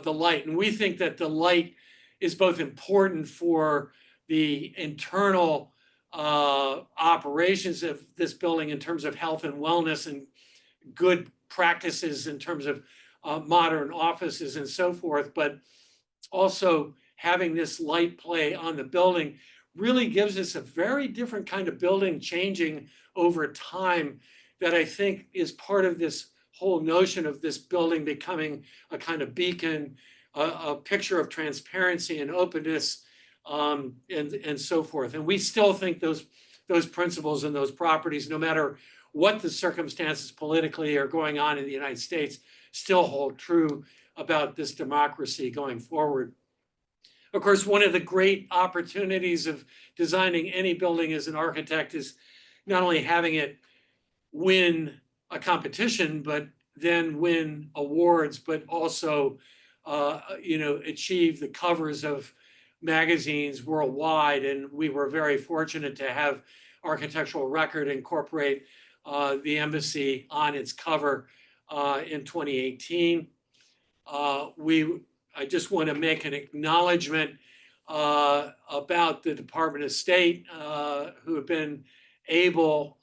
the light, and we think that the light is both important for the internal operations of this building in terms of health and wellness and good practices in terms of modern offices and so forth, but also having this light play on the building really gives us a very different kind of building changing over time that I think is part of this whole notion of this building becoming a kind of beacon, a picture of transparency and openness, and so forth. And we still think those principles and those properties, no matter what the circumstances politically are going on in the United States, still hold true about this democracy going forward. Of course, one of the great opportunities of designing any building as an architect is not only having it win a competition, but then win awards, but also achieve the covers of magazines worldwide. And we were very fortunate to have Architectural Record incorporate the embassy on its cover in 2018. I just want to make an acknowledgement about the Department of State, who have been able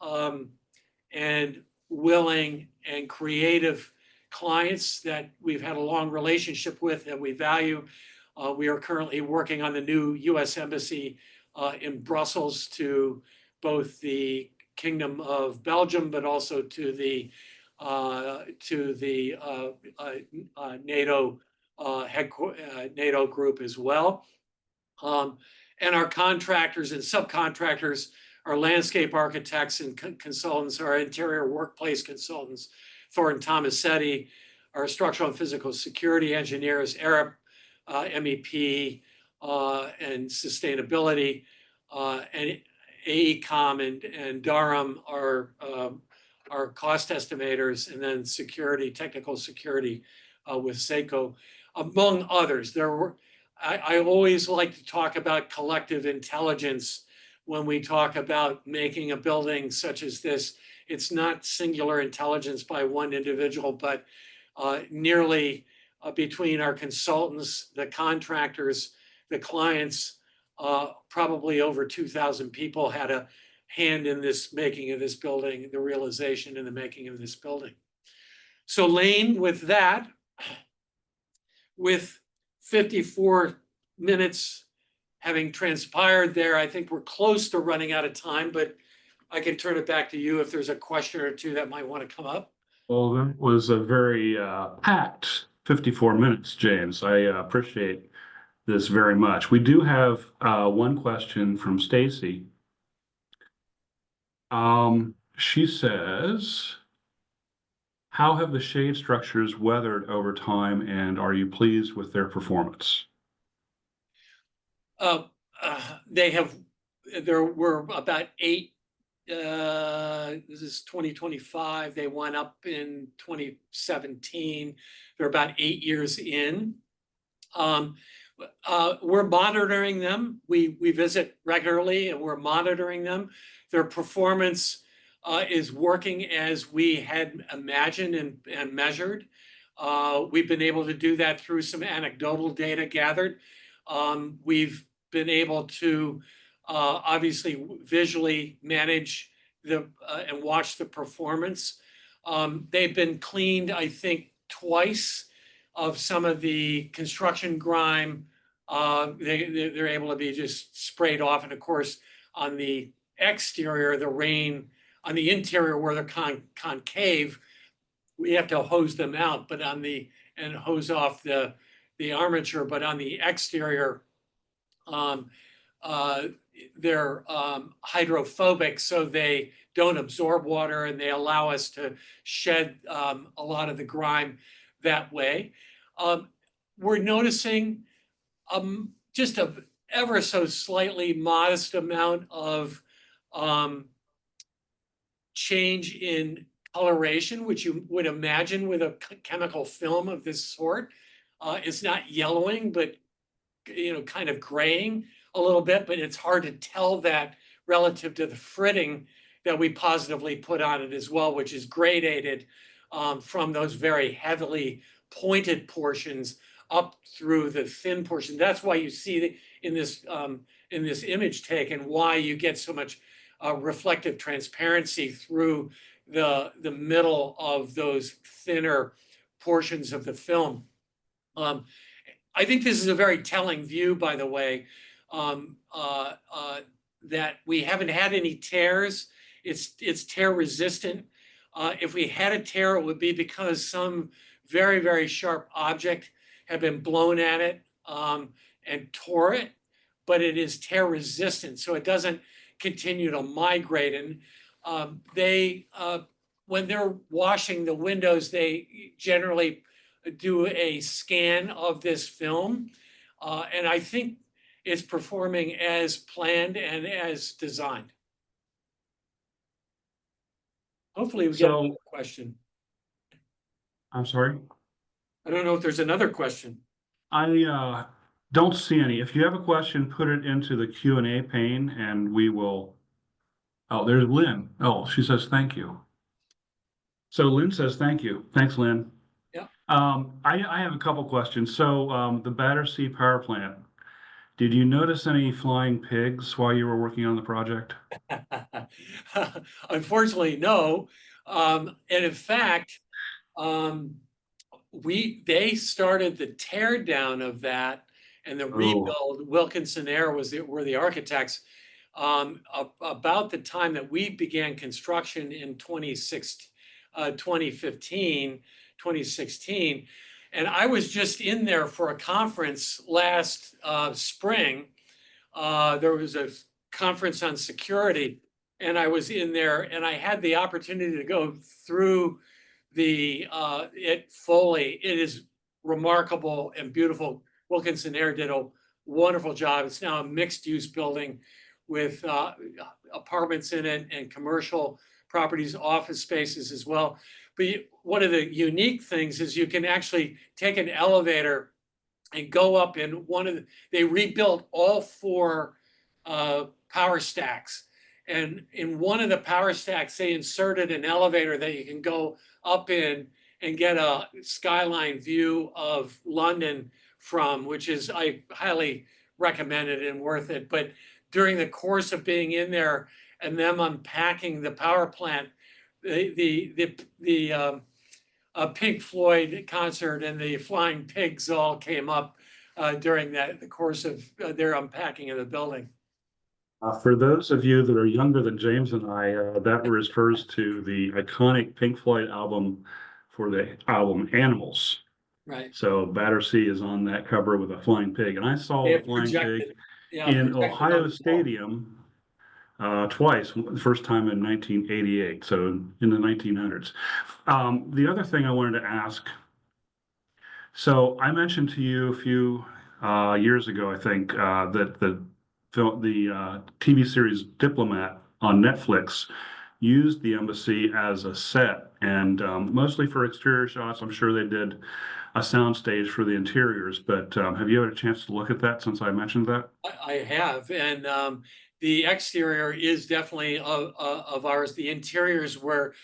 and willing and creative clients that we've had a long relationship with and we value. We are currently working on the new U.S. Embassy in Brussels to both the Kingdom of Belgium, but also to the NATO NATO group as well. And our contractors and subcontractors, our landscape architects and consultants, our interior workplace consultants, Thornton Tomasetti, our structural and physical security engineers, Arab, MEP, and sustainability, and AECOM and Durham are cost estimators, and then security, technical security with SECO, among others. I always like to talk about collective intelligence when we talk about making a building such as this. It's not singular intelligence by one individual, but nearly between our consultants, the contractors, the clients, probably over 2,000 people had a hand in this making of this building, the realization and the making of this building. So Lane, with that, with 54 minutes having transpired there, I think we're close to running out of time, but I can turn it back to you if there's a question or two that might want to come up. Well, that was a very packed 54 minutes, James. I appreciate this very much. We do have one question from Stacy. She says, how have the shade structures weathered over time, and are you pleased with their performance? There were about 8, this is 2025, they went up in 2017. They're about 8 years in. We're monitoring them. We visit regularly and we're monitoring them. Their performance is working as we had imagined and measured. We've been able to do that through some anecdotal data gathered. We've been able to obviously visually manage and watch the performance. They've been cleaned, I think, twice of some of the construction grime. They're able to be just sprayed off. And of course, on the exterior, the rain, on the interior where they're concave, we have to hose them out, and hose off the armature. But on the exterior, they're hydrophobic, so they don't absorb water, and they allow us to shed a lot of the grime that way. We're noticing just a ever so slightly modest amount of change in coloration, which you would imagine with a chemical film of this sort. It's not yellowing, but kind of graying a little bit, but it's hard to tell that relative to the fritting that we positively put on it as well, which is gradated from those very heavily pointed portions up through the thin portion. That's why you see in this image take, and why you get so much reflective transparency through the middle of those thinner portions of the film. I think this is a very telling view, by the way, that we haven't had any tears. It's tear resistant. If we had a tear, it would be because some very, very sharp object had been blown at it and tore it, but it is tear resistant, so it doesn't continue to migrate. And when they're washing the windows, they generally do a scan of this film, and I think it's performing as planned and as designed. Hopefully we get another question. I'm sorry? I don't know if there's another question. I don't see any. If you have a question, put it into the Q&A pane and we will. Oh, there's Lynn. Oh, she says thank you. So Lynn says thank you. Thanks, Lynn. Yeah. I have a couple questions. So the Battersea Power Plant, did you notice any flying pigs while you were working on the project? Unfortunately, no. And in fact, they started the tear down of that and the rebuild. Wilkinson Air were the architects about the time that we began construction in 2015, 2016. And I was just in there for a conference last spring. There was a conference on security, and I was in there, and I had the opportunity to go through it fully. It is remarkable and beautiful. Wilkinson Air did a wonderful job. It's now a mixed-use building with apartments in it and commercial properties, office spaces as well. But one of the unique things is you can actually take an elevator and go up in they rebuilt all 4 power stacks. And in one of the power stacks, they inserted an elevator that you can go up in and get a skyline view of London from, which is, I highly recommend it and worth it. But during the course of being in there and them unpacking the power plant, the Pink Floyd concert and the Flying Pigs all came up during the course of their unpacking of the building. For those of you that are younger than James and I, that refers to the iconic Pink Floyd album for the album Animals. Right. So Battersea is on that cover with a flying pig, and I saw They the have flying pig in projected on Ohio the wall. Stadium twice. The first time in 1988, so in the 1900s. The other thing I wanted to ask. So I mentioned to you a few years ago, I think, that the TV series Diplomat on Netflix used the embassy as a set, and mostly for exterior shots. I'm sure they did a soundstage for the interiors, but have you had a chance to look at that since I mentioned that? I have, and the exterior is definitely of ours. The interiors were,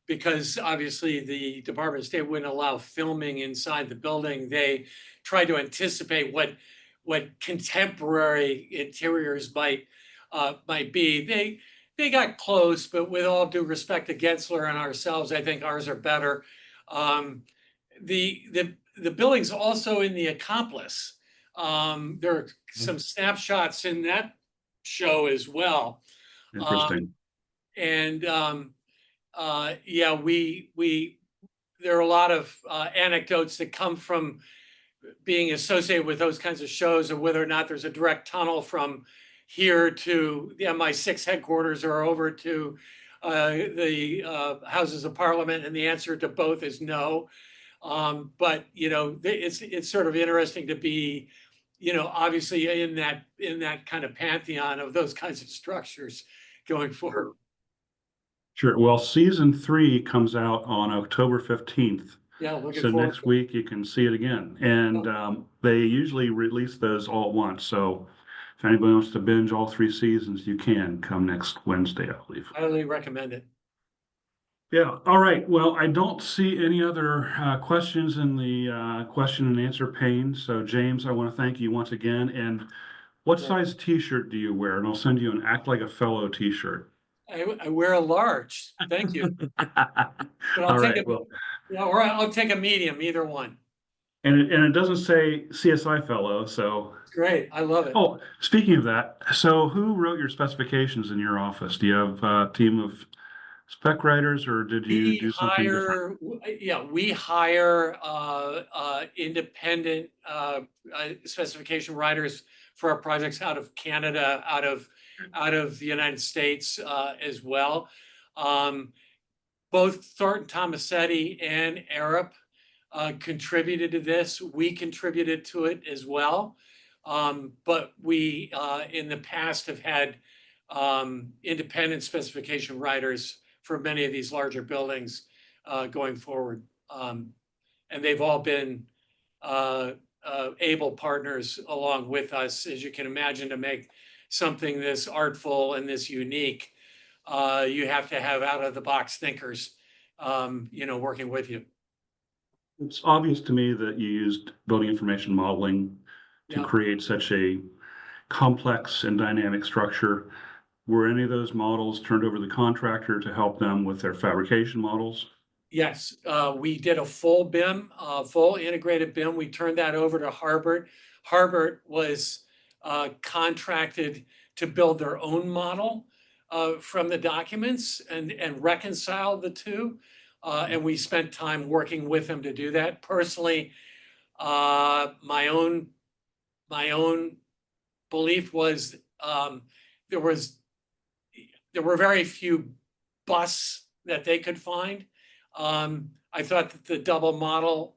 because obviously the Department of State wouldn't allow filming inside the building. They tried to anticipate what contemporary interiors might be. They got close, but with all due respect to Gensler and ourselves, I think ours are better. The building's also in the Accomplice. There are some snapshots in that show as well. Interesting. Yeah, there are a lot of anecdotes that come from being associated with those kinds of shows, and whether or not there's a direct tunnel from here to the MI6 headquarters or over to the Houses of Parliament, and the answer to both is no. But it's sort of interesting to be, obviously in that kind of pantheon of those kinds of structures going forward. Sure. Well, season 3 comes out on October 15th. Yeah, looking So forward next to it. week you can see it again. And they usually release those all at once. So if anybody wants to binge all 3 seasons, you can come next Wednesday, I believe. Highly recommend it. Yeah. All right. Well, I don't see any other questions in the question and answer pane. So James, I want to thank you once again. And what Sure. size t-shirt do you wear? And I'll send you an Act Like a Fellow t-shirt. I wear a large. Thank you. But All right. Well, or I'll take a medium, either one. and it doesn't say CSI Fellow, so. Great. I love it. Oh, speaking of that, so who wrote your specifications in your office? Do you have a team of spec writers, or did you do something different? We hire independent specification writers for our projects out of Canada, out of the United States as well. Both Thornton Tomasetti and Arup contributed to this. We contributed to it as well. But we in the past have had independent specification writers for many of these larger buildings going forward. And they've all been able partners along with us, as you can imagine. To make something this artful and this unique, you have to have out-of-the-box thinkers, working with you. It's obvious to me that you used building information modeling to Yeah. create such a complex and dynamic structure. Were any of those models turned over to the contractor to help them with their fabrication models? Yes, we did a full BIM, full integrated BIM. We turned that over to Harbert. Harbert was contracted to build their own model from the documents and reconcile the two. And we spent time working with them to do that. Personally, my own belief was there were very few busts that they could find. I thought that the double model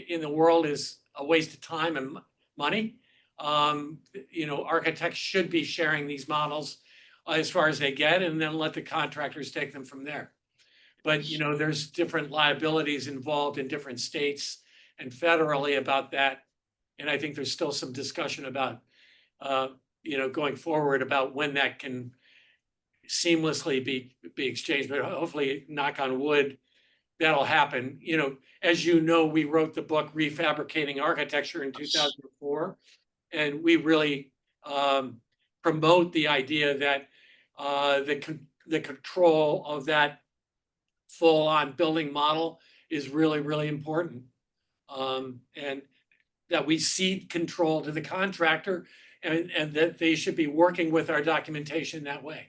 in the world is a waste of time and money. Architects should be sharing these models as far as they get, and then let the contractors take them from there. But there's different liabilities involved in different states and federally about that. And I think there's still some discussion about going forward about when that can seamlessly be exchanged. But hopefully, knock on wood, that'll happen. As we wrote the book Refabricating Architecture in 2004, and we really promote the idea that the control of that full-on building model is really, really important. And that we cede control to the contractor, and that they should be working with our documentation that way.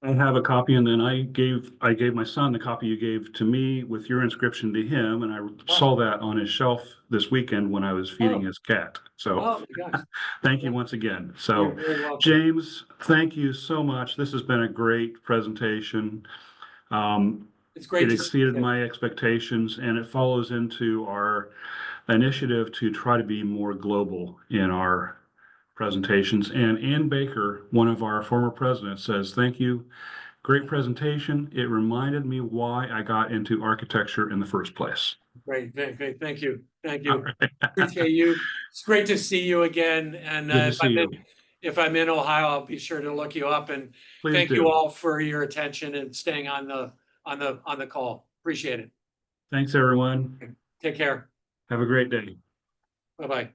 I have a copy, and then I gave my son the copy you gave to me with your inscription to him, and I saw that on his shelf this weekend when I was feeding his cat. So Oh my gosh. thank you once again. You're So very welcome. James, thank you so much. This has been a great presentation. It's great It to see exceeded you. my expectations, and it follows into our initiative to try to be more global in our presentations. And Ann Baker, one of our former presidents, says, "Thank you. Great presentation. It reminded me why I got into architecture in the first place." Great, great. Thank you. Thank All you. right. Appreciate you. It's great to see you again. And Good to see you. if I'm in Ohio, I'll be sure to look you up. And Please thank do. you all for your attention and staying on the call. Appreciate it. Thanks, everyone. Take care. Have a great day. Bye-bye.